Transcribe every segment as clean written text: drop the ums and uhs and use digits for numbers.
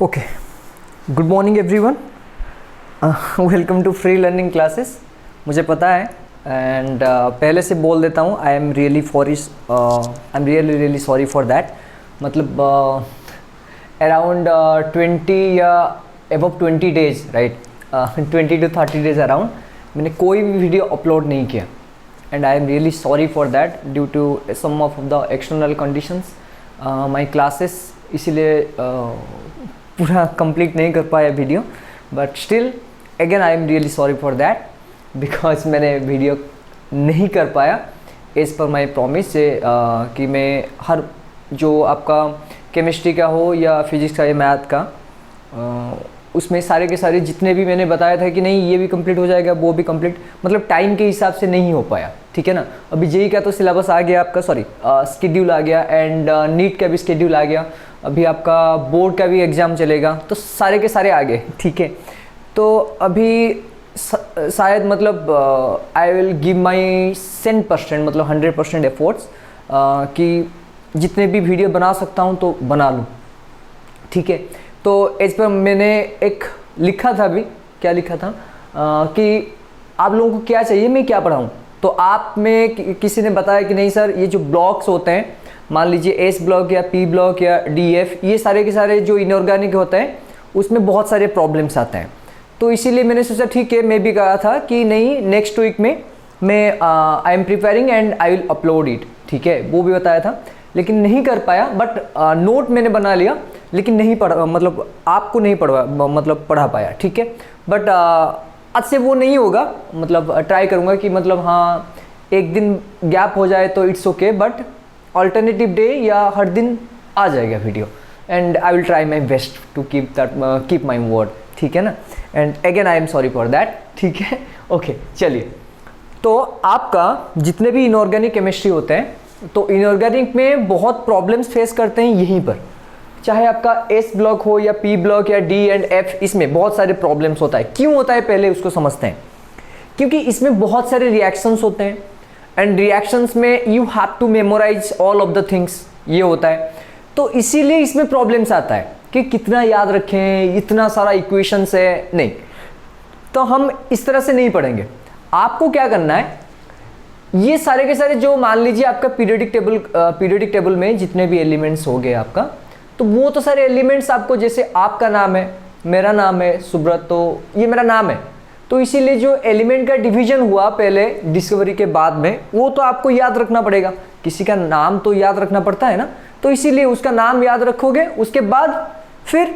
Okay, good morning everyone, welcome to free learning classes. मुझे पता है एंड पहले से बोल देता हूँ, I am really sorry for that. मतलब अराउंड 20 या above 20 days, right, 20 to 30 days around मैंने कोई भी वीडियो अपलोड नहीं किया and I am really sorry for that due to some of the external conditions my classes, इसीलिए पूरा complete नहीं कर पाया video. But still again I am really sorry for that because मैंने वीडियो नहीं कर पाया एज़ पर माई प्रॉमिस से कि मैं हर जो आपका केमिस्ट्री का हो या फिजिक्स का या मैथ का उसमें सारे के सारे जितने भी मैंने बताया था कि नहीं ये भी कंप्लीट हो जाएगा वो भी कंप्लीट, मतलब टाइम के हिसाब से नहीं हो पाया, ठीक है ना। अभी जेई का तो सिलेबस आ गया आपका, सॉरी स्केड्यूल आ गया एंड नीट का भी स्केड्यूल आ गया, अभी आपका बोर्ड का भी एग्ज़ाम चलेगा, तो सारे के सारे आ गए, ठीक है। तो अभी शायद मतलब आई विल गिव माई 100%, मतलब 100% एफर्ट्स कि जितने भी वीडियो बना सकता हूँ तो बना लूँ, ठीक है। तो इस पर मैंने एक लिखा था, अभी क्या लिखा था कि आप लोगों को क्या चाहिए, मैं क्या पढ़ाऊँ। तो आप में किसी ने बताया कि नहीं सर, ये जो ब्लॉक्स होते हैं, मान लीजिए एस ब्लॉक या पी ब्लॉक या डी एफ, ये सारे के सारे जो इनऑर्गेनिक होते हैं उसमें बहुत सारे प्रॉब्लम्स आते हैं। तो इसीलिए मैंने सोचा ठीक है, मैं भी कहा था कि नहीं नेक्स्ट वीक में मैं I am preparing and I will upload it, ठीक है, वो भी बताया था, लेकिन नहीं कर पाया। बट नोट मैंने बना लिया, लेकिन नहीं पढ़ा, मतलब आपको नहीं पढ़ा पाया, ठीक है। बट आज से वो नहीं होगा, मतलब ट्राई करूँगा कि मतलब हाँ एक दिन गैप हो जाए तो it's okay, but alternative day या हर दिन आ जाएगा video and I will try my best to keep my word, ठीक है ना। And again I am sorry for that, ठीक है। ओके चलिए, तो आपका जितने भी इनऑर्गेनिक केमिस्ट्री होते हैं, तो इनऑर्गेनिक में बहुत प्रॉब्लम्स फेस करते हैं यहीं पर, चाहे आपका एस ब्लॉक हो या पी ब्लॉक या डी एंड एफ, इसमें बहुत सारे प्रॉब्लम्स होता है। क्यों होता है पहले उसको समझते हैं। क्योंकि इसमें बहुत सारे रिएक्शंस होते हैं एंड रिएक्शंस में you have to memorise all of the things, ये होता है। तो इसीलिए इसमें प्रॉब्लम्स आता है कि कितना याद रखें, इतना सारा इक्वेशंस है, नहीं। तो हम इस तरह से नहीं पढ़ेंगे। आपको क्या करना है, ये सारे के सारे जो मान लीजिए आपका पीरियोडिक टेबल में जितने भी एलिमेंट्स हो गए आपका, तो वो तो सारे एलिमेंट्स आपको, जैसे आपका नाम है, मेरा नाम है सुब्रत, तो ये मेरा नाम है, तो इसीलिए जो एलिमेंट का डिवीजन हुआ पहले डिस्कवरी के बाद में, वो तो आपको याद रखना पड़ेगा। किसी का नाम तो याद रखना पड़ता है ना, तो इसीलिए उसका नाम याद रखोगे, उसके बाद फिर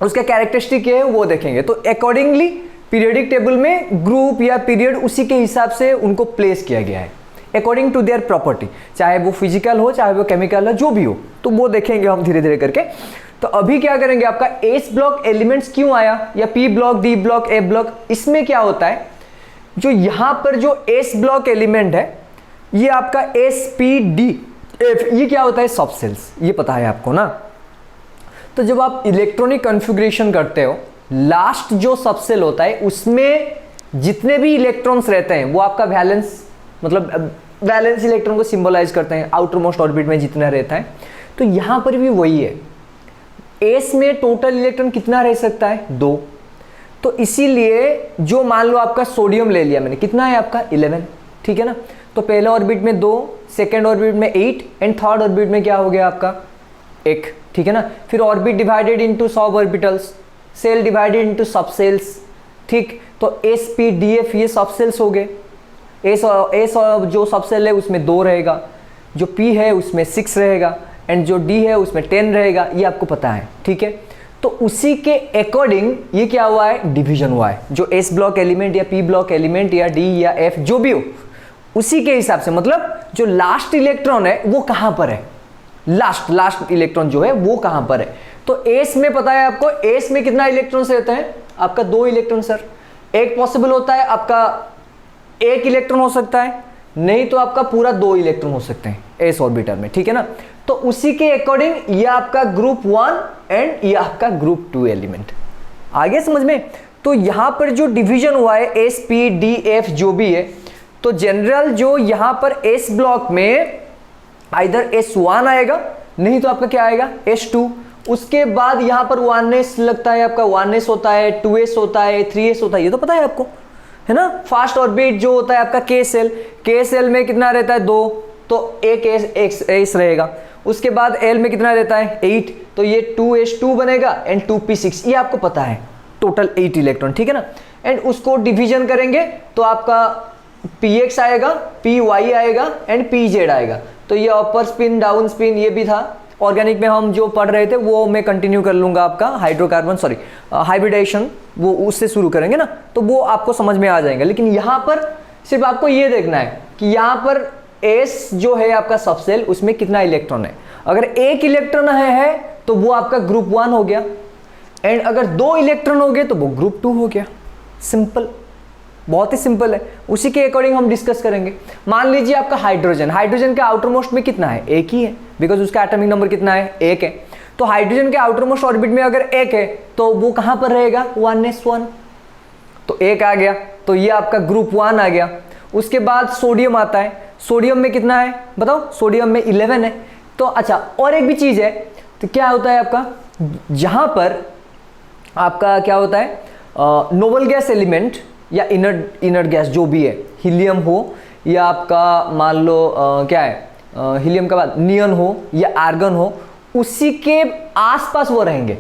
उसका कैरेक्टरिस्टिक है वो देखेंगे। तो अकॉर्डिंगली पीरियोडिक टेबल में ग्रुप या पीरियड उसी के हिसाब से उनको प्लेस किया गया है अकॉर्डिंग टू देयर प्रॉपर्टी, चाहे वो फिजिकल हो चाहे वो केमिकल हो, जो भी हो, तो वो देखेंगे हम धीरे धीरे करके। तो अभी क्या करेंगे, आपका एस ब्लॉक एलिमेंट्स क्यों आया, या पी ब्लॉक, डी ब्लॉक, ए ब्लॉक, इसमें क्या होता है, जो यहां पर जो एस ब्लॉक एलिमेंट है, ये आपका एस पी डी एफ, ये क्या होता है, सब सेल्स, ये पता है आपको ना। तो जब आप इलेक्ट्रॉनिक कॉन्फ़िगरेशन करते हो, लास्ट जो सब सेल होता है उसमें जितने भी इलेक्ट्रॉन्स रहते हैं वो आपका वैलेंस, मतलब वैलेंस इलेक्ट्रॉन को सिंबलाइज करते हैं, आउटर मोस्ट ऑर्बिट में जितना रहता है। तो यहां पर भी वही है, एस में टोटल इलेक्ट्रॉन कितना रह सकता है, 2। तो इसीलिए जो मान लो आपका सोडियम ले लिया मैंने, कितना है आपका 11, ठीक है ना। तो पहले ऑर्बिट में 2, सेकेंड ऑर्बिट में 8 एंड थर्ड ऑर्बिट में क्या हो गया आपका 1, ठीक है ना। फिर orbit divided into sub orbitals, shell divided into sub shells, ठीक। तो एस पी डी एफ ये सब सेल्स हो गए। एस जो सब सेल है उसमें 2 रहेगा, जो पी है उसमें 6 रहेगा एंड जो डी है उसमें 10 रहेगा, ये आपको पता है, ठीक है। तो उसी के अकॉर्डिंग ये क्या हुआ है, डिवीजन हुआ है। जो एस ब्लॉक एलिमेंट या पी ब्लॉक एलिमेंट या डी या एफ जो भी हो, उसी के हिसाब से, मतलब जो लास्ट इलेक्ट्रॉन है वो कहां पर है, लास्ट इलेक्ट्रॉन जो है वो कहां पर है। तो एस में पता है आपको, एस में कितना इलेक्ट्रॉन्स रहते हैं, आपका 2 इलेक्ट्रॉन सर। एक पॉसिबल होता है आपका 1 इलेक्ट्रॉन हो सकता है, नहीं तो आपका पूरा 2 इलेक्ट्रॉन हो सकते हैं एस ऑर्बिटर में, ठीक है ना। तो उसी के अकॉर्डिंग ये आपका ग्रुप 1 एंड ये आपका ग्रुप 2 एलिमेंट, आगे समझ में। तो यहां पर जो डिवीजन हुआ है एस पी डी एफ जो भी है, तो जनरल जो यहां पर एस ब्लॉक में आइदर S1 आएगा, नहीं तो आपका क्या आएगा S2, उसके बाद यहाँ पर 1s लगता है आपका, 1s होता है, 2s होता है, 3s होता है, ये तो पता है आपको, है ना। फास्ट ऑर्बिट जो होता है आपका के सेल में कितना रहता है 2, तो एक एस रहेगा। उसके बाद एल में कितना रहता है 8, तो ये 2s2 बनेगा एंड 2p6, ये आपको पता है, टोटल 8 इलेक्ट्रॉन, ठीक है ना। एंड उसको डिवीजन करेंगे तो आपका px आएगा, py आएगा एंड pz आएगा। तो ये अपर स्पिन डाउन स्पिन ये भी था। ऑर्गेनिक में हम जो पढ़ रहे थे वो मैं कंटिन्यू कर लूँगा, आपका हाइड्रोकार्बन हाइब्रिडेशन वो उससे शुरू करेंगे ना, तो वो आपको समझ में आ जाएगा। लेकिन यहाँ पर सिर्फ आपको ये देखना है कि यहाँ पर एस जो है आपका सबसेल, उसमें कितना इलेक्ट्रॉन है। अगर एक इलेक्ट्रॉन है तो वो आपका ग्रुप 1 हो गया, एंड अगर 2 इलेक्ट्रॉन हो गए तो वो ग्रुप 2 हो गया। सिंपल, बहुत ही सिंपल है। उसी के अकॉर्डिंग हम डिस्कस करेंगे। मान लीजिए आपका हाइड्रोजन के आउटर मोस्ट में कितना है, एक ही है, बिकॉज उसका एटॉमिक नंबर कितना है, 1 है। तो हाइड्रोजन के आउटर मोस्ट ऑर्बिट में अगर 1 है तो वो कहां पर रहेगा, 1s1, तो 1 आ गया, तो ये आपका ग्रुप 1 आ गया। उसके बाद सोडियम आता है, सोडियम में कितना है बताओ, सोडियम में 11 है। तो अच्छा, और एक भी चीज है, तो क्या होता है आपका, जहां पर आपका क्या होता है, नोबल गैस एलिमेंट या इनर्ट गैस जो भी है, हीलियम हो या आपका मान लो क्या है, हीलियम के बाद नियन हो या आर्गन हो, उसी के आसपास वो रहेंगे।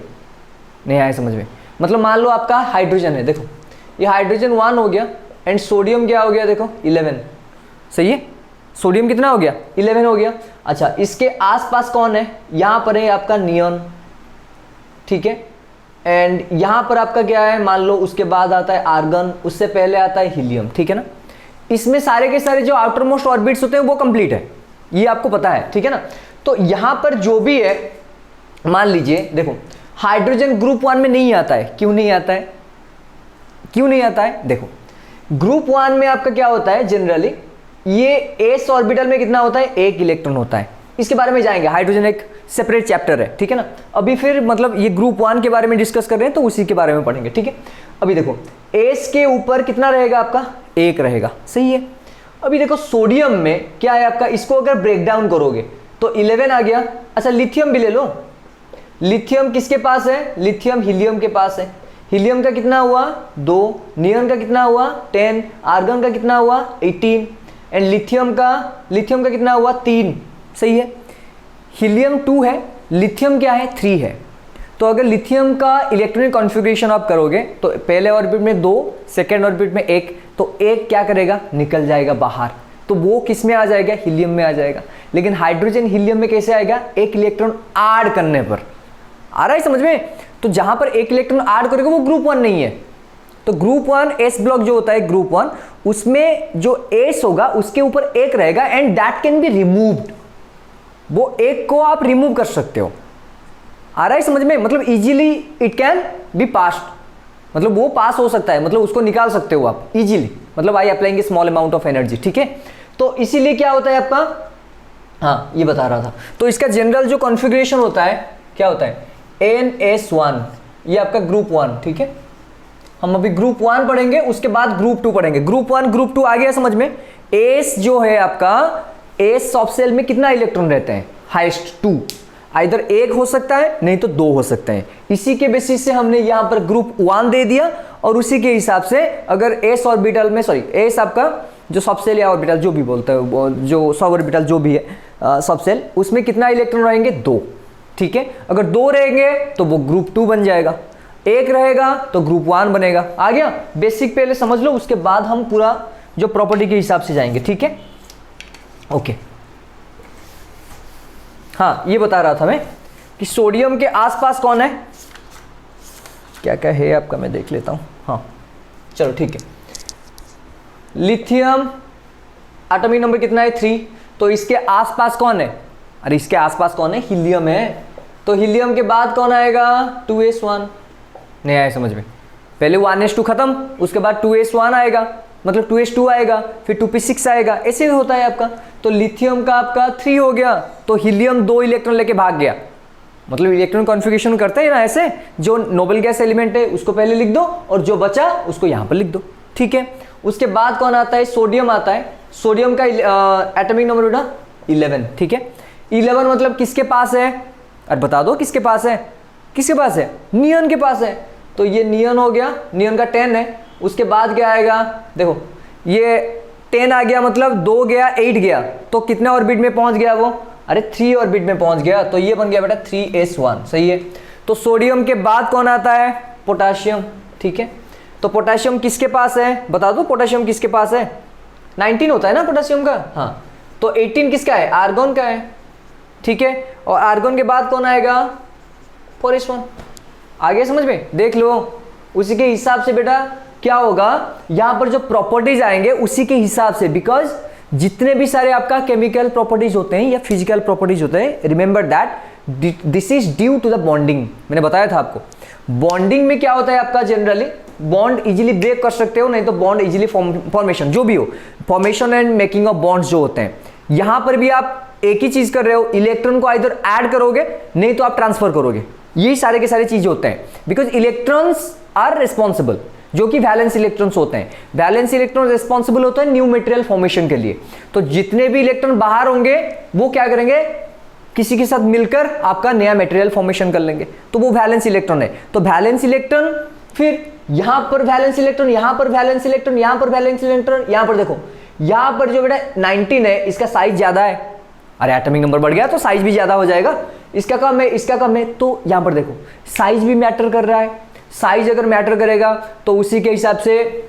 नहीं आए समझ में, मतलब मान लो आपका हाइड्रोजन है, देखो ये हाइड्रोजन 1 हो गया एंड सोडियम क्या हो गया, देखो 11, सही है। सोडियम कितना हो गया, 11 हो गया। अच्छा, इसके आसपास कौन है, यहां पर है आपका नियन, ठीक है। एंड यहां पर आपका क्या है, मान लो उसके बाद आता है आर्गन, उससे पहले आता है हीलियम, ठीक है ना। इसमें सारे के सारे जो आउटर मोस्ट ऑर्बिट्स होते हैं वो कंप्लीट है, ये आपको पता है, ठीक है ना। तो यहां पर जो भी है, मान लीजिए देखो हाइड्रोजन ग्रुप 1 में नहीं आता है, क्यों नहीं आता है, क्यों नहीं आता है, देखो ग्रुप 1 में आपका क्या होता है, जनरली ये एस ऑर्बिटल में कितना होता है, 1 इलेक्ट्रॉन होता है। इसके बारे में जाएंगे, हाइड्रोजन एक सेपरेट चैप्टर है, ठीक है ना। अभी फिर मतलब ये ग्रुप 1 के बारे में डिस्कस कर रहे हैं तो उसी के बारे में पढ़ेंगे, ठीक है। अभी देखो एस के ऊपर कितना रहेगा आपका, 1 रहेगा, सही है। अभी देखो सोडियम में क्या है आपका, इसको अगर ब्रेक डाउन करोगे तो 11 आ गया। अच्छा, लिथियम भी ले लो, लिथियम किसके पास है, लिथियम हीलियम के पास है। हीलियम का कितना हुआ 2, नियन का कितना हुआ 10, आर्गन का कितना हुआ 18 एंड लिथियम का कितना हुआ 3, सही है। हीलियम 2 है, लिथियम क्या है 3 है। तो अगर लिथियम का इलेक्ट्रॉनिक कॉन्फ़िगरेशन आप करोगे तो पहले ऑर्बिट में 2, सेकेंड ऑर्बिट में 1, तो 1 क्या करेगा, निकल जाएगा बाहर, तो वो किस में आ जाएगा, हीलियम में आ जाएगा। लेकिन हाइड्रोजन हीलियम में कैसे आएगा, 1 इलेक्ट्रॉन ऐड करने पर। आ रहा है समझ में। तो जहां पर 1 इलेक्ट्रॉन ऐड करेगा वो ग्रुप 1 नहीं है। तो ग्रुप 1 एस ब्लॉक जो होता है ग्रुप 1, उसमें जो एस होगा उसके ऊपर 1 रहेगा and that can be removed, वो 1 को आप रिमूव कर सकते हो। आ रहा है समझ में, मतलब easily it can be passed, मतलब वो पास हो सकता है, मतलब उसको निकाल सकते हो आप इजीली, मतलब I applying small amount of energy, ठीक है। तो इसीलिए क्या होता है आपका, हाँ ये बता रहा था। तो इसका जनरल जो कॉन्फ़िगरेशन होता है क्या होता है, NS1, ये आपका ग्रुप 1, ठीक है। हम अभी ग्रुप 1 पढ़ेंगे, उसके बाद ग्रुप 2 पढ़ेंगे। ग्रुप 1 ग्रुप 2 आ गया समझ में। एस जो है आपका, एस सब सेल में कितना इलेक्ट्रॉन रहते हैं, हाईएस्ट 2, आइदर 1 हो सकता है नहीं तो 2 हो सकते हैं। इसी के बेसिस से हमने यहां पर ग्रुप 1 दे दिया, और उसी के हिसाब से अगर एस ऑर्बिटल में, सॉरी एस आपका जो सबसेल या ऑर्बिटल जो भी बोलते हैं, जो सब ऑर्बिटल जो भी है सबसेल, उसमें कितना इलेक्ट्रॉन रहेंगे 2, ठीक है। अगर 2 रहेंगे तो वो ग्रुप 2 बन जाएगा, 1 रहेगा तो ग्रुप 1 बनेगा। आ गया, बेसिक पहले समझ लो, उसके बाद हम पूरा जो प्रॉपर्टी के हिसाब से जाएंगे, ठीक है। ओके, हाँ ये बता रहा था मैं कि सोडियम के आसपास कौन है, क्या क्या है आपका, मैं देख लेता हूं। हाँ चलो ठीक है, लिथियम एटॉमिक नंबर कितना है 3, तो इसके आसपास कौन है, अरे इसके आसपास कौन है, हीलियम है। तो हीलियम के बाद कौन आएगा, 2s1, नहीं आया समझ में। पहले 1s2 खत्म, उसके बाद 2s1 आएगा, मतलब 2s2 आएगा, फिर 2p6 आएगा, ऐसे होता है आपका। तो लिथियम का आपका 3 हो गया, तो हीलियम 2 इलेक्ट्रॉन लेके भाग गया, मतलब इलेक्ट्रॉन कॉन्फ़िगरेशन करते हैं ना ऐसे, जो नोबल गैस एलिमेंट है उसको पहले लिख दो और जो बचा उसको यहां पर लिख दो, ठीक है। उसके बाद कौन आता है, सोडियम आता है। सोडियम का एटॉमिक नंबर बेटा 11, ठीक है। 11 मतलब किसके पास है, और बता दो किसके पास है, किसके पास है, नियॉन के पास है। तो ये नियॉन हो गया, नियॉन का 10 है। उसके बाद क्या आएगा, देखो ये 10 आ गया, मतलब 2 गया 8 गया, तो कितने ऑर्बिट में पहुंच गया वो, अरे 3 ऑर्बिट में पहुंच गया, तो ये बन गया बेटा 3s1, सही है। तो सोडियम के बाद कौन आता है, पोटाशियम, ठीक है। तो पोटाशियम किसके पास है, बता दो पोटाशियम किसके पास है, 19 होता है ना पोटाशियम का, हाँ। तो 18 किसका है, आर्गन का है, ठीक है। और आर्गन के बाद कौन आएगा, 4s1। आगे समझ में, देख लो उसी के हिसाब से बेटा क्या होगा, यहां पर जो प्रॉपर्टीज आएंगे उसी के हिसाब से, बिकॉज जितने भी सारे आपका केमिकल प्रॉपर्टीज होते हैं या फिजिकल प्रॉपर्टीज होते हैं, remember that this is due to the bonding. मैंने बताया था आपको, बॉन्डिंग में क्या होता है आपका, जनरली बॉन्ड इजीली ब्रेक कर सकते हो, नहीं तो बॉन्ड इजीली फॉर्मेशन, जो भी हो, formation and making of bonds जो होते हैं, यहां पर भी आप एक ही चीज कर रहे हो, इलेक्ट्रॉन को आइदर ऐड करोगे नहीं तो आप ट्रांसफर करोगे, यही सारे के सारे चीज होते हैं। बिकॉज इलेक्ट्रॉन्स आर रिस्पॉन्सिबल, जो कि वैलेंस इलेक्ट्रॉन्स होते हैं, वैलेंस इलेक्ट्रॉन रिस्पॉन्सिबल होते हैं न्यू मटेरियल फॉर्मेशन के लिए। तो जितने भी इलेक्ट्रॉन बाहर होंगे वो क्या करेंगे, किसी के साथ मिलकर आपका नया मटेरियल फॉर्मेशन कर लेंगे, तो वो वैलेंस इलेक्ट्रॉन है। तो वैलेंस इलेक्ट्रॉन, फिर यहां पर वैलेंस इलेक्ट्रॉन, यहां पर वैलेंस इलेक्ट्रॉन, यहां पर वैलेंस इलेक्ट्रॉन, यहां पर देखो, यहां पर जो बेटा 19 है इसका साइज ज्यादा है, अरे एटॉमिक नंबर बढ़ गया तो साइज भी ज्यादा हो जाएगा, इसका कम है, इसका कम है, तो यहां पर देखो साइज भी मैटर कर रहा है। साइज अगर मैटर करेगा तो उसी के हिसाब से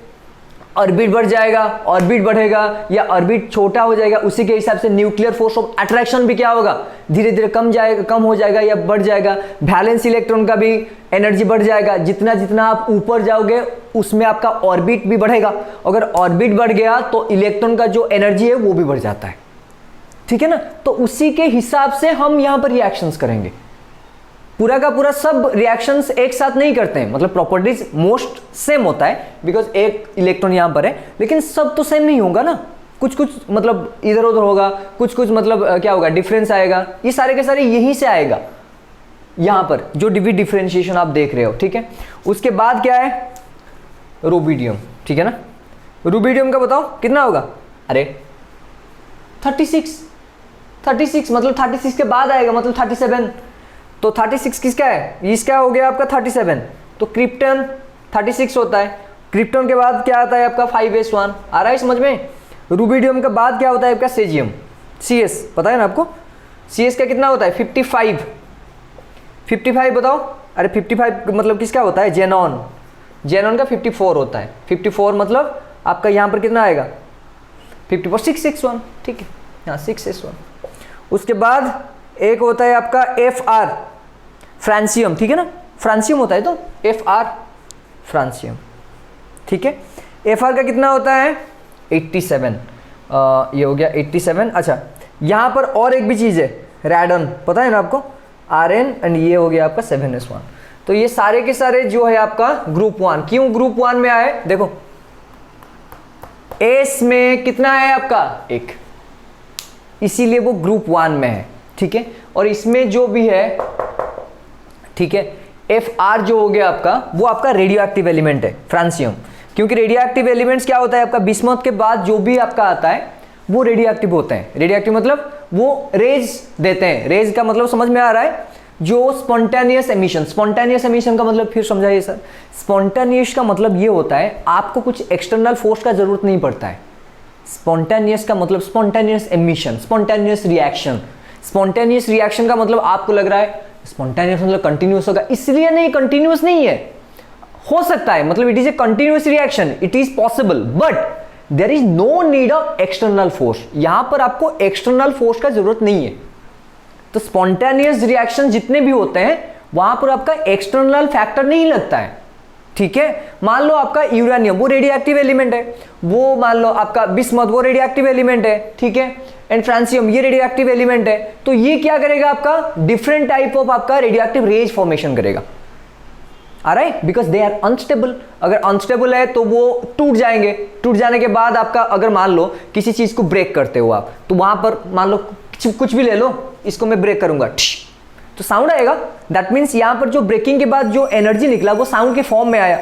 ऑर्बिट बढ़ जाएगा, ऑर्बिट बढ़ेगा या ऑर्बिट छोटा हो जाएगा, उसी के हिसाब से न्यूक्लियर फोर्स ऑफ अट्रैक्शन भी क्या होगा, धीरे धीरे कम हो जाएगा या बढ़ जाएगा। वैलेंस इलेक्ट्रॉन का भी एनर्जी बढ़ जाएगा, जितना जितना आप ऊपर जाओगे उसमें आपका ऑर्बिट भी बढ़ेगा। अगर ऑर्बिट बढ़ गया तो इलेक्ट्रॉन का जो एनर्जी है वो भी बढ़ जाता है, ठीक है ना। तो उसी के हिसाब से हम यहां पर रिएक्शंस करेंगे, पूरा का पूरा सब रिएक्शंस एक साथ नहीं करते हैं, मतलब प्रॉपर्टीज मोस्ट सेम होता है, बिकॉज एक इलेक्ट्रॉन यहां पर है, लेकिन सब तो सेम नहीं होगा ना, कुछ कुछ मतलब इधर उधर होगा, कुछ कुछ मतलब क्या होगा, डिफरेंस आएगा, ये सारे के सारे यहीं से आएगा, यहां पर जो डिफरेंशिएशन आप देख रहे हो, ठीक है। उसके बाद क्या है, रूबिडियम, ठीक है ना। रूबिडियम का बताओ कितना होगा, अरे 36 मतलब 36 के बाद आएगा, मतलब 37, तो 36 किसका है, इसका हो गया आपका 37। तो क्रिप्टन 36 होता है, क्रिप्टन के बाद क्या आता है आपका 5s1, आ रहा है समझ में। रूबिडियम के बाद क्या होता है आपका सेजियम, CS, पता है ना आपको, CS का कितना होता है 55 बताओ, अरे 55 मतलब किसका होता है, जेनॉन, जेनॉन का 54 होता है, 54 मतलब आपका यहाँ पर कितना आएगा 54, 6s1, ठीक है, हाँ 6s1। उसके बाद एक होता है आपका FR, फ्रांसियम, ठीक है ना, फ्रांसियम होता है तो FR, फ्रांसियम, ठीक है। FR का कितना होता है 87, ये हो गया 87। अच्छा, यहाँ पर और एक भी चीज़ है, रेडन, पता है ना आपको, RN, एंड ये हो गया आपका 7s1। तो ये सारे के सारे जो है आपका ग्रुप 1, क्यों ग्रुप 1 में आए, देखो S में कितना है आपका 1, इसीलिए वो ग्रुप 1 में है, ठीक है। और इसमें जो भी है, ठीक है, FR जो हो गया आपका, वो आपका रेडियो एक्टिव एलिमेंट है, फ्रांसियम, क्योंकि रेडियो एक्टिव एलिमेंट्स क्या होता है आपका, बिस्मथ के बाद जो भी आपका आता है वो रेडियो एक्टिव होते हैं। रेडियो एक्टिव मतलब वो रेज देते हैं, रेज का मतलब समझ में आ रहा है, जो स्पॉन्टेनियस एमिशन, स्पॉन्टेनियस एमिशन का मतलब फिर समझाइए सर। स्पॉन्टेनियस का मतलब ये होता है आपको कुछ एक्सटर्नल फोर्स का जरूरत नहीं पड़ता है। स्पॉन्टेनियस का मतलब spontaneous emission, spontaneous reaction. Spontaneous reaction का मतलब आपको लग रहा है स्पॉन्टेनियस मतलब कंटिन्यूअस होगा, इसलिए नहीं, कंटिन्यूअस नहीं है, हो सकता है, मतलब it is a continuous reaction, it is possible, but there is no need of external force. यहां पर आपको एक्सटर्नल फोर्स का जरूरत नहीं है। तो स्पॉन्टेनियस रिएक्शन जितने भी होते हैं वहां पर आपका एक्सटर्नल फैक्टर नहीं लगता है, ठीक है। मान लो आपका यूरेनियम वो रेडियो एक्टिव एलिमेंट है, वो मान लो आपका बिस्मथ वो रेडियो एक्टिव एलिमेंट है, ठीक है, एंड फ्रांसियम ये रेडियो एक्टिव एलिमेंट है, तो ये क्या करेगा आपका डिफरेंट टाइप ऑफ आपका रेडियो एक्टिव रेज फॉर्मेशन करेगा, आ रहा है, बिकॉज दे आर अनस्टेबल। अगर अनस्टेबल है तो वो टूट जाएंगे, टूट जाने के बाद आपका अगर मान लो किसी चीज को ब्रेक करते हो आप, तो वहां पर मान लो कुछ भी ले लो, इसको मैं ब्रेक करूंगा तो साउंड आएगा, दैट मीन्स यहां पर जो ब्रेकिंग के बाद जो एनर्जी निकला वो साउंड के फॉर्म में आया,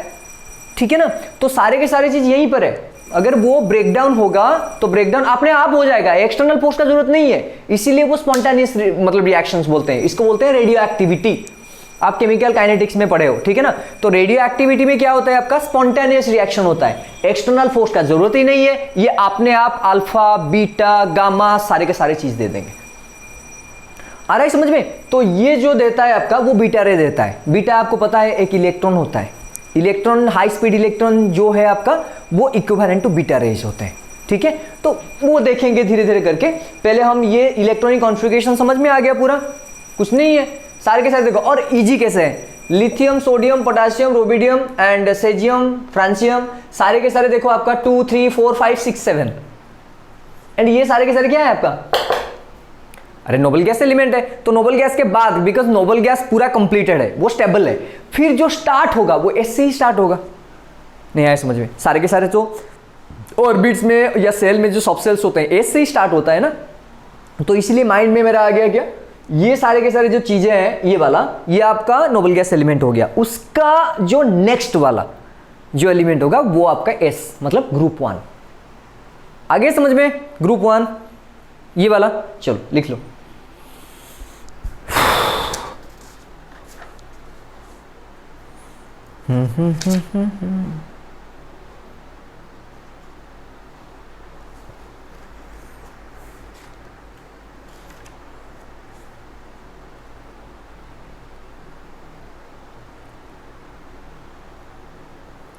ठीक है ना। तो सारे के सारे चीज यहीं पर है, अगर वो ब्रेकडाउन होगा तो ब्रेकडाउन अपने आप हो जाएगा, एक्सटर्नल फोर्स का जरूरत नहीं है, इसीलिए वो स्पॉन्टेनियस मतलब रिएक्शंस बोलते हैं, इसको बोलते हैं रेडियो एक्टिविटी। आप केमिकल काइनेटिक्स में पढ़े हो, ठीक है ना। तो रेडियो एक्टिविटी में क्या होता है आपका, स्पॉन्टेनियस रिएक्शन होता है, एक्सटर्नल फोर्स का जरूरत ही नहीं है, ये अपने आप अल्फा बीटा गामा सारे के सारे चीज दे देंगे। आ रहा है समझ में। तो ये जो देता है आपका वो बीटा रे देता है। बीटा आपको पता है एक इलेक्ट्रॉन होता है, इलेक्ट्रॉन हाई स्पीड इलेक्ट्रॉन जो है आपका वो इक्विवेलेंट टू बीटा रेज होते हैं, ठीक है। तो वो देखेंगे धीरे धीरे करके। पहले हम ये इलेक्ट्रॉनिक कॉन्फ़िगरेशन समझ में आ गया पूरा, कुछ नहीं है सारे के सारे देखो। और इजी कैसे है, lithium sodium potassium rubidium and caesium francium सारे के सारे देखो आपका 2 3 4 5 6 7 एंड ये सारे के सारे क्या है आपका, अरे नोबल गैस एलिमेंट है। तो नोबल गैस के बाद, बिकॉज नोबल गैस पूरा कंप्लीटेड है, वो स्टेबल है, फिर जो स्टार्ट होगा वो एस से ही स्टार्ट होगा। नहीं आया समझ में, सारे के सारे तो ऑर्बिट्स में या सेल में जो सब सेल्स होते हैं एस से ही स्टार्ट होता है ना। तो इसलिए माइंड में मेरा आ गया क्या, ये सारे के सारे जो चीजें हैं, ये वाला ये आपका नोबल गैस एलिमेंट हो गया, उसका जो नेक्स्ट वाला जो एलिमेंट होगा वो आपका एस मतलब ग्रुप 1। आगे समझ में, ग्रुप 1 ये वाला, चलो लिख लो।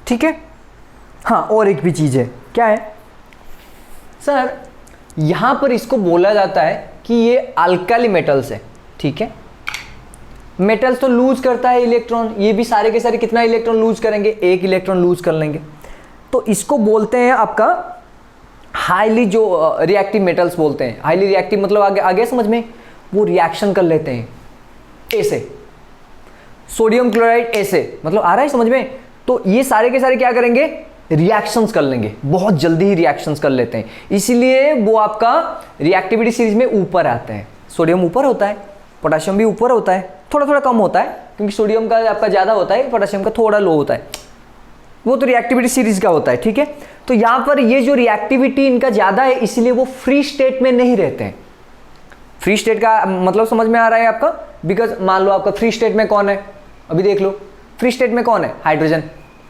ठीक है। हाँ और एक भी चीज है, क्या है सर, यहां पर इसको बोला जाता है कि ये अल्काली मेटल्स है, ठीक है। मेटल्स तो लूज करता है इलेक्ट्रॉन, ये भी सारे के सारे कितना इलेक्ट्रॉन लूज करेंगे, एक इलेक्ट्रॉन लूज कर लेंगे। तो इसको बोलते हैं आपका हाईली जो रिएक्टिव मेटल्स बोलते हैं। हाईली रिएक्टिव मतलब आगे आगे समझ में, वो रिएक्शन कर लेते हैं ऐसे, सोडियम क्लोराइड ऐसे, मतलब आ रहा है समझ में। तो ये सारे के सारे क्या करेंगे, रिएक्शंस कर लेंगे, बहुत जल्दी ही रिएक्शंस कर लेते हैं, इसीलिए वो आपका रिएक्टिविटी सीरीज में ऊपर आते हैं। सोडियम ऊपर होता है, पोटेशियम भी ऊपर होता है, थोड़ा थोड़ा कम होता है क्योंकि सोडियम का आपका ज़्यादा होता है, पोटेशियम का थोड़ा लो होता है, वो तो रिएक्टिविटी सीरीज का होता है, ठीक है। तो यहाँ पर ये जो रिएक्टिविटी इनका ज़्यादा है इसलिए वो फ्री स्टेट में नहीं रहते हैं। फ्री स्टेट का मतलब समझ में आ रहा है आपका, बिकॉज मान लो आपका फ्री स्टेट में कौन है, अभी देख लो फ्री स्टेट में कौन है, hydrogen,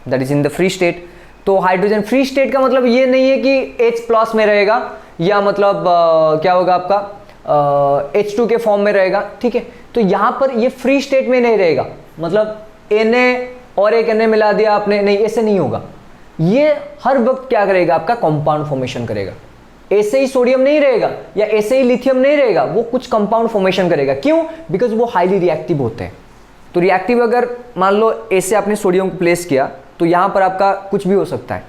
that is in the free state. तो हाइड्रोजन फ्री स्टेट का मतलब ये नहीं है कि H+ में रहेगा या मतलब क्या होगा आपका H2 के फॉर्म में रहेगा, ठीक है। तो यहाँ पर ये फ्री स्टेट में नहीं रहेगा, मतलब Na और एक Na मिला दिया आपने, नहीं ऐसे नहीं होगा। ये हर वक्त क्या करेगा आपका, कंपाउंड फॉर्मेशन करेगा। ऐसे ही सोडियम नहीं रहेगा या ऐसे ही लिथियम नहीं रहेगा, वो कुछ कंपाउंड फॉर्मेशन करेगा। क्यों, बिकॉज वो हाईली रिएक्टिव होते हैं। तो रिएक्टिव अगर मान लो ऐसे आपने सोडियम को प्लेस किया तो यहाँ पर आपका कुछ भी हो सकता है,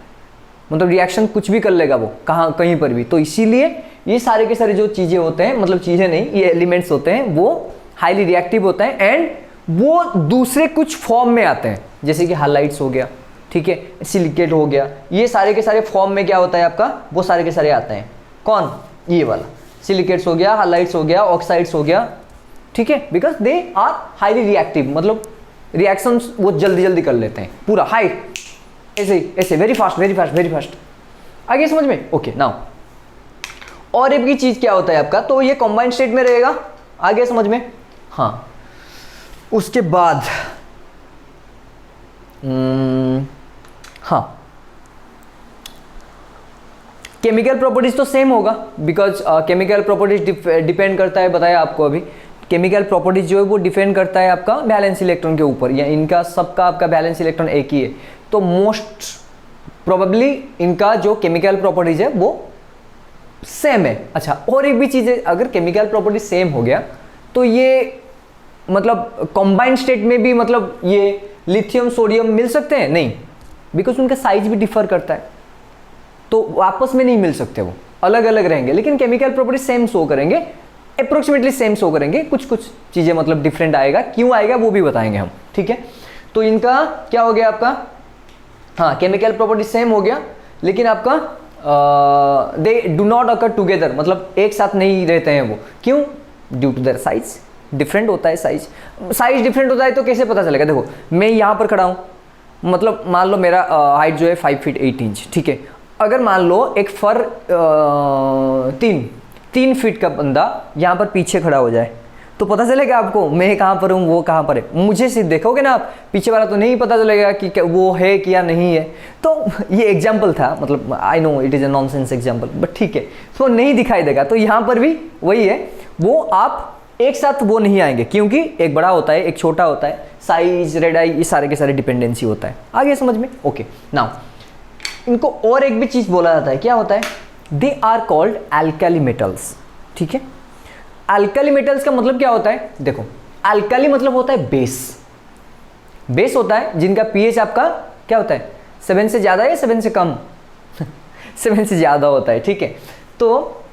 मतलब रिएक्शन कुछ भी कर लेगा वो कहाँ कहीं पर भी। तो इसीलिए ये सारे के सारे जो चीज़ें होते हैं, मतलब चीज़ें नहीं, ये एलिमेंट्स होते हैं, वो हाईली रिएक्टिव होते हैं एंड वो दूसरे कुछ फॉर्म में आते हैं, जैसे कि हाइलाइट्स हो गया, ठीक है, सिलिकेट हो गया, ये सारे के सारे फॉर्म में क्या होता है आपका, वो सारे के सारे आते हैं। कौन, ये वाला सिलिकेट्स हो गया, हाइलाइट्स हो गया, ऑक्साइड्स हो गया, ठीक है, because they are highly reactive, मतलब रिएक्शंस वो जल्दी जल्दी कर लेते हैं, पूरा हाई ऐसे ऐसे, very fast very fast very fast. आगे समझ में, ओके। नाउ और एक भी चीज क्या होता है आपका, तो ये कॉम्बाइंड स्टेट में रहेगा, आगे समझ में। हाँ उसके बाद हाँ केमिकल प्रॉपर्टीज तो सेम होगा, बिकॉज केमिकल प्रॉपर्टीज डिपेंड करता है, बताया आपको अभी। केमिकल प्रॉपर्टीज जो है वो डिपेंड करता है आपका बैलेंस इलेक्ट्रॉन के ऊपर, या इनका सबका आपका बैलेंस इलेक्ट्रॉन एक ही है, तो मोस्ट प्रोबेबली इनका जो केमिकल प्रॉपर्टीज है वो सेम है। अच्छा और एक भी चीज़ है, अगर केमिकल प्रॉपर्टीज सेम हो गया तो ये मतलब कॉम्बाइंड स्टेट में भी मतलब ये लिथियम सोडियम मिल सकते हैं, नहीं, बिकॉज उनका साइज भी डिफर करता है, तो आपस में नहीं मिल सकते, वो अलग अलग रहेंगे, लेकिन केमिकल प्रॉपर्टीज सेम शो करेंगे, अप्रोक्सीमेटली सेम शो करेंगे, कुछ कुछ चीज़ें मतलब डिफरेंट आएगा, क्यों आएगा वो भी बताएंगे हम, ठीक है। तो इनका क्या हो गया आपका, हाँ केमिकल प्रॉपर्टी सेम हो गया, लेकिन आपका they do not occur together, मतलब एक साथ नहीं रहते हैं वो, क्यों, due to their size, different होता है साइज डिफरेंट होता है। तो कैसे पता चलेगा, देखो मैं यहाँ पर खड़ा हूँ, मतलब मान लो मेरा हाइट जो है 5 फीट 8 इंच, ठीक है, अगर मान लो एक फर 3 फीट का बंदा यहाँ पर पीछे खड़ा हो जाए तो पता चलेगा आपको मैं कहाँ पर हूँ वो कहाँ पर है? मुझे सिर्फ देखोगे ना आप, पीछे वाला तो नहीं पता चलेगा कि वो है कि या नहीं है। तो ये एग्जाम्पल था, मतलब I know it is a nonsense example, but ठीक है, तो नहीं दिखाई देगा। तो यहाँ पर भी वही है, वो आप एक साथ वो नहीं आएंगे क्योंकि एक बड़ा होता है एक छोटा होता है, साइज, रेड आई, ये सारे के सारे डिपेंडेंसी होता है। आ गया समझ में? ओके नाउ इनको और एक भी चीज़ बोला जाता है, क्या होता है? They are called alkali metals. ठीक है, एल्काली मेटल्स का मतलब क्या होता है? देखो, एल्काली मतलब होता है बेस, बेस होता है जिनका पीएच आपका क्या होता है? 7 से ज़्यादा या 7 से कम? 7 से ज़्यादा होता है। ठीक है, तो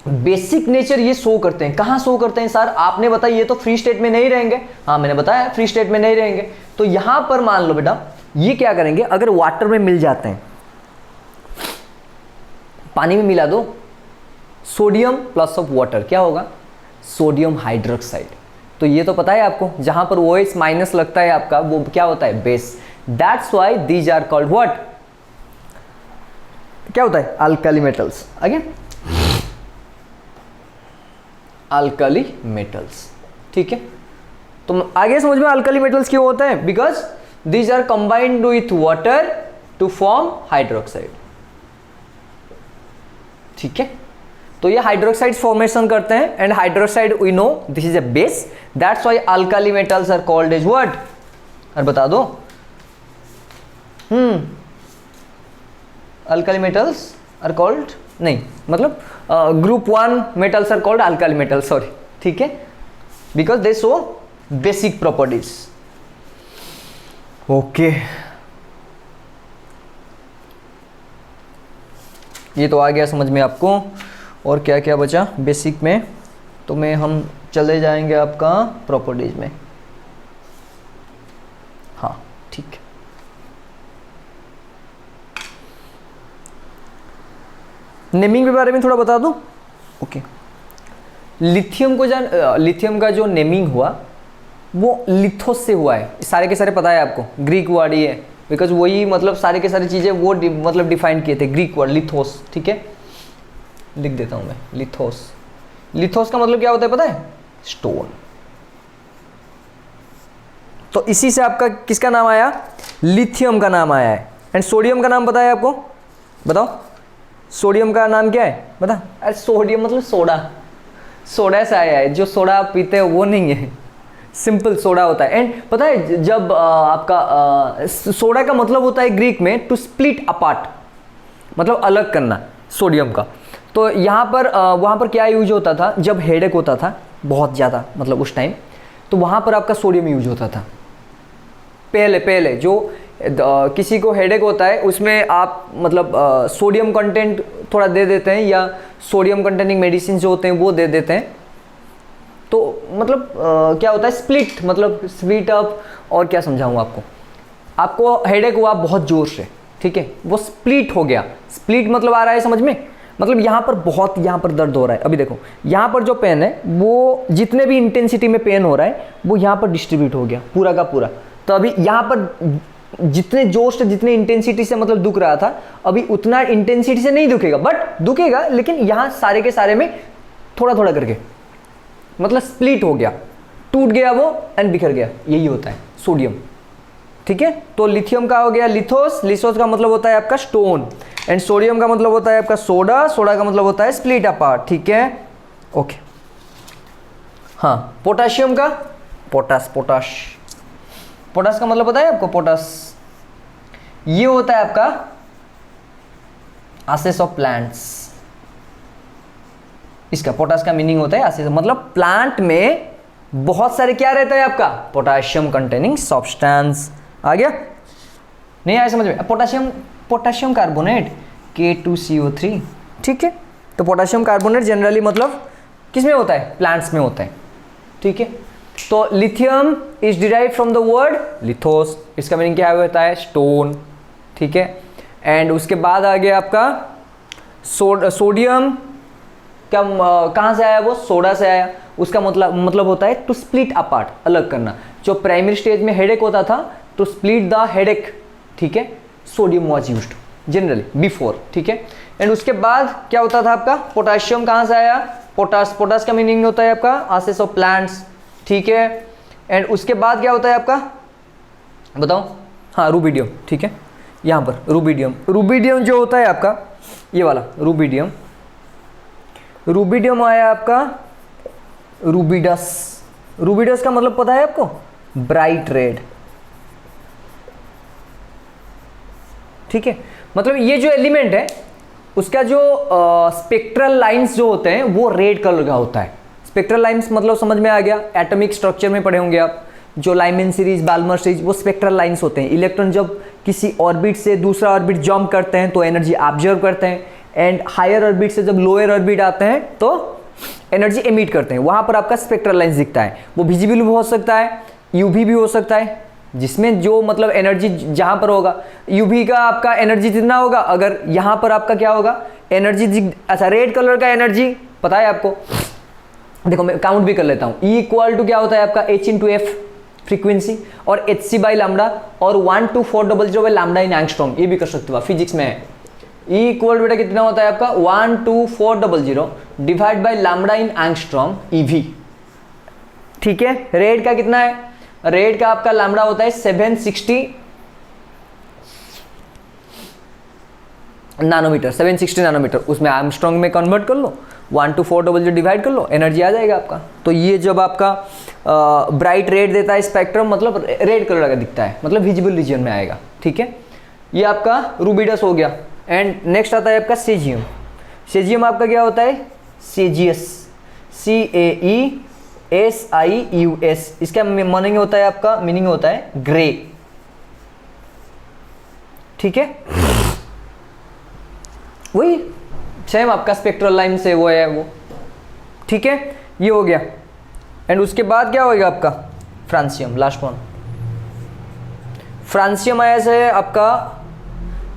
बेसिक नेचर ये शो करते हैं। कहाँ शो करते हैं सर? आपने बताया ये तो फ्री स्टेट में नहीं रहेंगे। हाँ मैंने बताया फ्री स्टेट में नहीं रहेंगे। तो यहां पर मान लो बेटा ये क्या करेंगे, अगर वाटर में मिल जाते हैं, पानी में मिला दो, सोडियम प्लस ऑफ वाटर क्या होगा? Sodium hydroxide. तो ये तो पता है आपको, जहां पर OH माइनस लगता है आपका वो क्या होता है? Base. That's why these are called what? क्या होता है? Alkali metals. Again alkali metals. ठीक है, तो आगे समझ में अल्काली मेटल्स क्यों होता है? Because these are combined with water to form hydroxide. ठीक है, तो ये हाइड्रोक्साइड फॉर्मेशन करते हैं and hydroxide we know this is a base, that's why alkali metals are called as what? और बता दो। अल्काली मेटल्स आर कॉल्ड, नहीं मतलब group 1 metals are called alkali metals, sorry. ठीक है, because they show basic properties. Okay, ये तो आ गया समझ में आपको। और क्या क्या बचा बेसिक में? तो मैं हम चले जाएंगे आपका प्रॉपर्टीज में। हाँ ठीक है, नेमिंग के बारे में थोड़ा बता दूं। ओके, लिथियम को लिथियम का जो नेमिंग हुआ वो लिथोस से हुआ है। सारे के सारे पता है आपको, ग्रीक वर्ड ही है, बिकॉज वही मतलब सारे के सारी चीज़ें वो मतलब डिफाइन किए थे, ग्रीक वर्ड लिथोस। ठीक है, लिख देता हूं मैं लिथोस। लिथोस का मतलब क्या होता है पता है? स्टोन। तो इसी से आपका किसका नाम आया? लिथियम का नाम आया है। एंड सोडियम का नाम पता है आपको? बताओ, सोडियम का नाम क्या है? बता। अरे सोडियम मतलब सोडा, सोडा से आया है। जो सोडा आप पीते हो वो नहीं है, सिंपल सोडा होता है। एंड पता है जब आपका सोडा का मतलब होता है ग्रीक में टू स्प्लिट अपार्ट, मतलब अलग करना सोडियम का। तो यहाँ पर वहाँ पर क्या यूज होता था? जब हेडेक होता था बहुत ज़्यादा, मतलब उस टाइम, तो वहाँ पर आपका सोडियम यूज होता था। पहले जो किसी को हेडेक होता है उसमें आप मतलब सोडियम कंटेंट थोड़ा दे देते हैं, या सोडियम कंटेनिंग मेडिसिन जो होते हैं वो दे देते हैं। तो मतलब क्या होता है? स्प्लिट, मतलब स्प्लिट अप। और क्या समझाऊँ आपको हेडेक हुआ बहुत जोर से, ठीक है, वो स्प्लिट हो गया। स्प्लिट मतलब आ रहा है समझ में? मतलब यहाँ पर बहुत, यहाँ पर दर्द हो रहा है। अभी देखो यहाँ पर जो पेन है वो जितने भी इंटेंसिटी में पेन हो रहा है वो यहाँ पर डिस्ट्रीब्यूट हो गया पूरा का पूरा। तो अभी यहाँ पर जितने जोर से, जितने इंटेंसिटी से मतलब दुख रहा था, अभी उतना इंटेंसिटी से नहीं दुखेगा, बट दुखेगा, लेकिन यहाँ सारे के सारे में थोड़ा थोड़ा करके मतलब स्प्लिट हो गया, टूट गया वो एंड बिखर गया। यही होता है सोडियम। ठीक है, तो लिथियम का हो गया लिथोस। लिथोस का मतलब होता है आपका स्टोन, एंड सोडियम का मतलब होता है आपका सोडा। सोडा का मतलब होता है स्प्लिट अपार्ट। ठीक है, ओके। हाँ, पोटाशियम का पोटाश का मतलब पता है आपको? पोटाश ये होता है आपका एसेंस ऑफ प्लांट्स। इसका पोटाश का मीनिंग होता है एसेंस, मतलब प्लांट में बहुत सारे क्या रहता है आपका? Potassium containing substance. आ गया? नहीं आया समझ में? Potassium carbonate K2CO3। ठीक है, तो पोटाशियम कार्बोनेट जनरली मतलब किस में होता है? प्लांट्स में होता है। ठीक है, तो lithium is derive from the word lithos. इसका मीनिंग क्या होता है? स्टोन। ठीक है, एंड उसके बाद आ गया आपका सोडियम का कहाँ से आया? वो सोडा से आया। उसका मतलब होता है टू स्प्लिट अपार्ट, अलग करना। जो प्राइमरी स्टेज में हेडेक होता था, टू स्प्लिट द हेडेक, ठीक है, sodium was used. Generally before, ठीक है। एंड उसके बाद क्या होता था आपका, पोटाशियम कहाँ से आया, पोटास का मीनिंग होता है आपका आसेस ऑफ प्लांट्स, ठीक है। एंड उसके बाद क्या होता है आपका, बताओ, हाँ रूबिडियम, ठीक है। यहाँ पर रूबिडियम जो होता है आपका ये वाला रूबिडियम आया आपका रूबिडस का मतलब पता है आपको, ब्राइट रेड, ठीक है। मतलब ये जो एलिमेंट है उसका जो स्पेक्ट्रल लाइंस जो होते हैं वो रेड कलर का होता है। स्पेक्ट्रल लाइंस मतलब समझ में आ गया, एटॉमिक स्ट्रक्चर में पढ़े होंगे आप, जो लाइमन सीरीज, बाल्मर सीरीज, वो स्पेक्ट्रल लाइंस होते हैं। इलेक्ट्रॉन जब किसी ऑर्बिट से दूसरा ऑर्बिट जंप करते हैं तो एनर्जी ऑब्जर्व करते हैं, एंड हायर ऑर्बिट से जब लोअर ऑर्बिट आते हैं तो एनर्जी एमिट करते हैं। वहां पर आपका स्पेक्ट्रल लाइंस दिखता है। वो विजिबल भी हो सकता है, यूवी भी हो सकता है, जिसमें जो मतलब एनर्जी जहां पर होगा, यूवी का आपका एनर्जी जितना होगा, अगर यहां पर आपका क्या होगा एनर्जी, अच्छा रेड कलर का एनर्जी पता है आपको, देखो मैं काउंट भी कर लेता हूं। E इक्वल टू क्या होता है आपका H/F फ्रीक्वेंसी, और Hc बाई लैम्डा, और 12400 बाई लैम्डा इन एंगस्ट्रॉम, ये भी कर सकते हो आप, फिजिक्स में है। E इक्वल बेटा कितना होता है आपका 12400 divide by lambda in angstrom EV, ठीक है। रेड का कितना है, रेड का आपका लैम्डा होता है 760 नैनोमीटर, 760 नैनोमीटर। उसमें एंगस्ट्रॉम में कन्वर्ट कर लो, 12400 डिवाइड कर लो, एनर्जी आ जाएगा आपका। तो ये जब आपका ब्राइट रेड देता है स्पेक्ट्रम, मतलब रेड कलर का दिखता है, मतलब विजिबल रीजन में आएगा, ठीक है। ये आपका रूबिडस हो गया। एंड नेक्स्ट आता है आपका सेजियम। सेजियम आपका क्या होता है, सेजियस, CAESIUS, इसका मीनिंग होता है आपका, मीनिंग होता है ग्रे, ठीक है। वही सेम आपका स्पेक्ट्रल लाइन से वो है वो, ठीक है। ये हो गया। एंड उसके बाद क्या होगा आपका फ्रांसियम, लास्ट वन। फ्रांसियम आया से आपका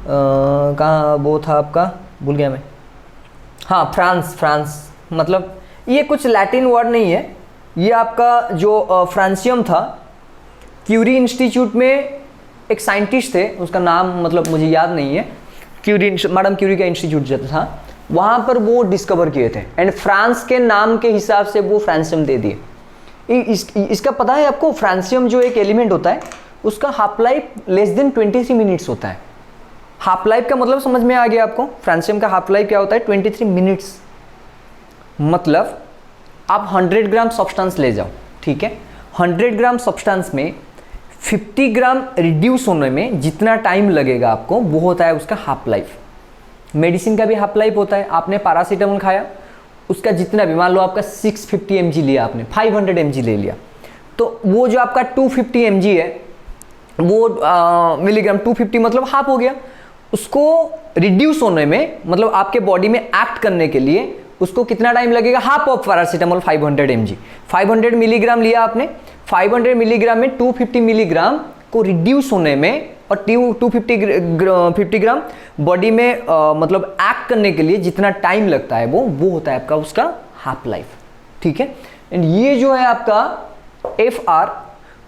कहाँ वो था आपका, भूल गया मैं, हाँ फ्रांस, मतलब ये कुछ लैटिन वर्ड नहीं है, ये आपका जो फ्रांसियम था, क्यूरी इंस्टीट्यूट में एक साइंटिस्ट थे, उसका नाम मतलब मुझे याद नहीं है, मैडम क्यूरी का इंस्टीट्यूट जो था वहाँ पर वो डिस्कवर किए थे, एंड फ्रांस के नाम के हिसाब से वो फ्रांसियम दे दिए। इसका पता है आपको, फ्रांसियम जो एक एलिमेंट होता है उसका half life less than 23 minutes होता है। हाफ लाइफ का मतलब समझ में आ गया आपको, फ्रांसियम का हाफ लाइफ क्या होता है 23 मिनट्स। मतलब आप 100 ग्राम सब्सटेंस ले जाओ, ठीक है, 100 ग्राम सब्सटेंस में 50 ग्राम रिड्यूस होने में जितना टाइम लगेगा आपको, वो होता है उसका हाफ लाइफ। मेडिसिन का भी हाफ लाइफ होता है। आपने पैरासीटामोल खाया, उसका जितना भी, मान लो आपका 650 mg लिया आपने, 500 mg ले लिया, तो वो जो आपका 250 mg है वो मिलीग्राम 250 मतलब हाफ हो गया। उसको रिड्यूस होने में, मतलब आपके बॉडी में एक्ट करने के लिए उसको कितना टाइम लगेगा, half of paracetamol 500 mg। 500 milligram लिया आपने, 500 मिलीग्राम में 250 मिलीग्राम को रिड्यूस होने में, और 250 ग्राम बॉडी में मतलब एक्ट करने के लिए जितना टाइम लगता है वो होता है आपका उसका हाफ लाइफ, ठीक है। एंड ये जो है आपका FR,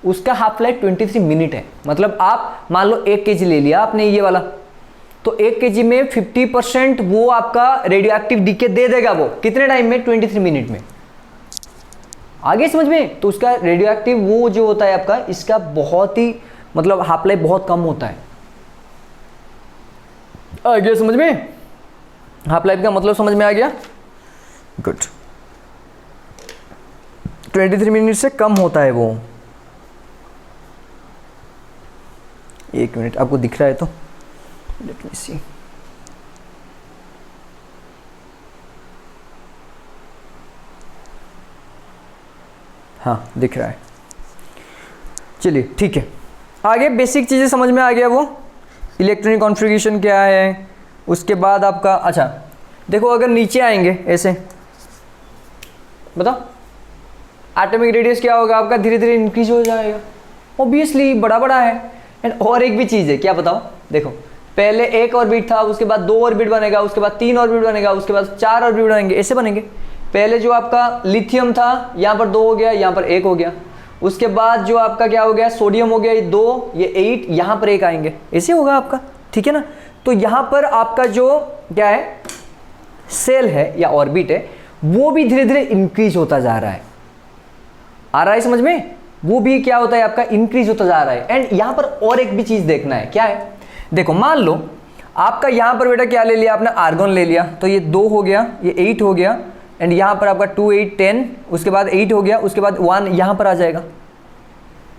उसका हाफ लाइफ 23 मिनट है। मतलब आप मान लो 1 kg ले लिया आपने ये वाला, तो 1 kg में 50% वो आपका रेडियो एक्टिव डीके दे देगा। वो कितने टाइम में, 23 मिनट में। आगे समझ में, तो उसका रेडियो एक्टिव वो जो होता है आपका, इसका बहुत ही मतलब हाफ लाइफ बहुत कम होता है। आ गया समझ में, हाफ लाइफ का मतलब समझ में आ गया, गुड। 23 मिनट से कम होता है वो। 1 मिनट, आपको दिख रहा है तो लेट मी सी। हाँ दिख रहा है, चलिए ठीक है। आगे बेसिक चीज़ें समझ में आ गया, वो इलेक्ट्रॉनिक कॉन्फ़िगरेशन क्या है। उसके बाद आपका, अच्छा देखो अगर नीचे आएंगे ऐसे, बताओ एटॉमिक रेडियस क्या होगा आपका, धीरे धीरे इंक्रीज हो जाएगा, ऑब्वियसली बड़ा बड़ा है। एंड और एक भी चीज़ है, क्या बताओ, देखो पहले 1 ऑर्बिट था, उसके बाद 2 ऑर्बिट बनेगा, उसके बाद 3 ऑर्बिट बनेगा, उसके बाद 4 ऑर्बिट बनेंगे, ऐसे बनेंगे। पहले जो आपका लिथियम था, यहाँ पर 2 हो गया, यहाँ पर 1 हो गया। उसके बाद जो आपका क्या हो गया, सोडियम हो गया, ये 2, ये 8, यहाँ पर 1 आएंगे, ऐसे होगा आपका, ठीक है ना। तो यहाँ पर आपका जो क्या है सेल है या ऑर्बिट है वो भी धीरे धीरे इंक्रीज होता जा रहा है। आ रहा है समझ में? वो भी क्या होता है आपका इंक्रीज होता जा रहा है। एंड यहाँ पर और एक भी चीज देखना है, क्या है, देखो मान लो आपका यहाँ पर बेटा क्या ले लिया आपने, आर्गन ले लिया, तो ये 2 हो गया, ये 8 हो गया, एंड यहाँ पर आपका 2 8 10, उसके बाद 8 हो गया, उसके बाद 1 यहाँ पर आ जाएगा,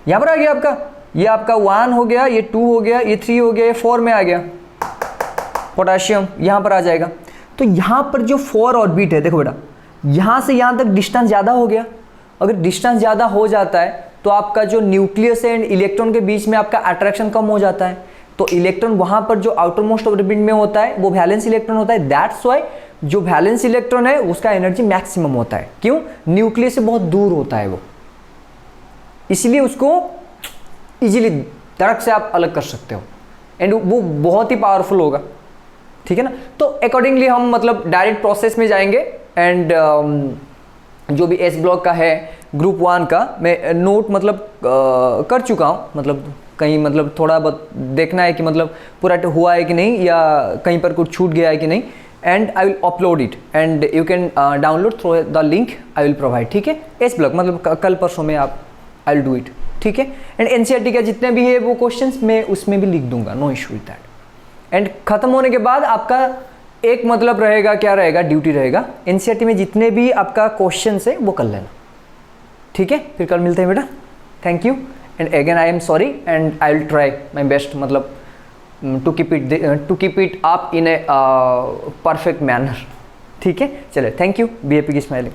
यहाँ पर आ गया आपका, ये आपका 1 हो गया, ये 2 हो गया, ये 3 हो गया, ये 4 में आ गया पोटेशियम, यहाँ पर आ जाएगा। तो यहाँ पर जो 4 ऑर्बिट है, देखो बेटा यहाँ से यहाँ तक डिस्टेंस ज़्यादा हो गया। अगर डिस्टेंस ज़्यादा हो जाता है तो आपका जो न्यूक्लियस एंड इलेक्ट्रॉन के बीच में आपका अट्रैक्शन कम हो जाता है, तो इलेक्ट्रॉन वहाँ पर जो आउटर मोस्ट ऑर्बिट में होता है वो वैलेंस इलेक्ट्रॉन होता है। दैट्स वाई जो वैलेंस इलेक्ट्रॉन है उसका एनर्जी मैक्सिमम होता है। क्यों? न्यूक्लियस से बहुत दूर होता है वो, इसलिए उसको इजीली धड़क से आप अलग कर सकते हो एंड वो बहुत ही पावरफुल होगा। ठीक है ना? तो अकॉर्डिंगली हम मतलब डायरेक्ट प्रोसेस में जाएंगे एंड जो भी एस ब्लॉक का है ग्रुप 1 का मैं नोट मतलब कर चुका हूँ, मतलब कहीं मतलब थोड़ा बहुत देखना है कि मतलब पूरा हुआ है कि नहीं या कहीं पर कुछ छूट गया है कि नहीं, and I will upload it and you can download through the link I will provide. ठीक है? एस ब्लॉक मतलब कल परसों में आप आई विल डू इट। ठीक है? एंड एनसीईआरटी का जितने भी है वो क्वेश्चंस मैं उसमें भी लिख दूंगा, no issue with that. And खत्म होने के बाद आपका एक मतलब रहेगा, क्या रहेगा, ड्यूटी रहेगा, एनसीईआरटी में जितने भी आपका क्वेश्चन है वो कर लेना। ठीक है? फिर कल मिलते हैं बेटा। Thank you and again I am sorry and I will try my best मतलब to keep it up in a perfect manner. ठीक है? चले, thank you, be happy keep smiling.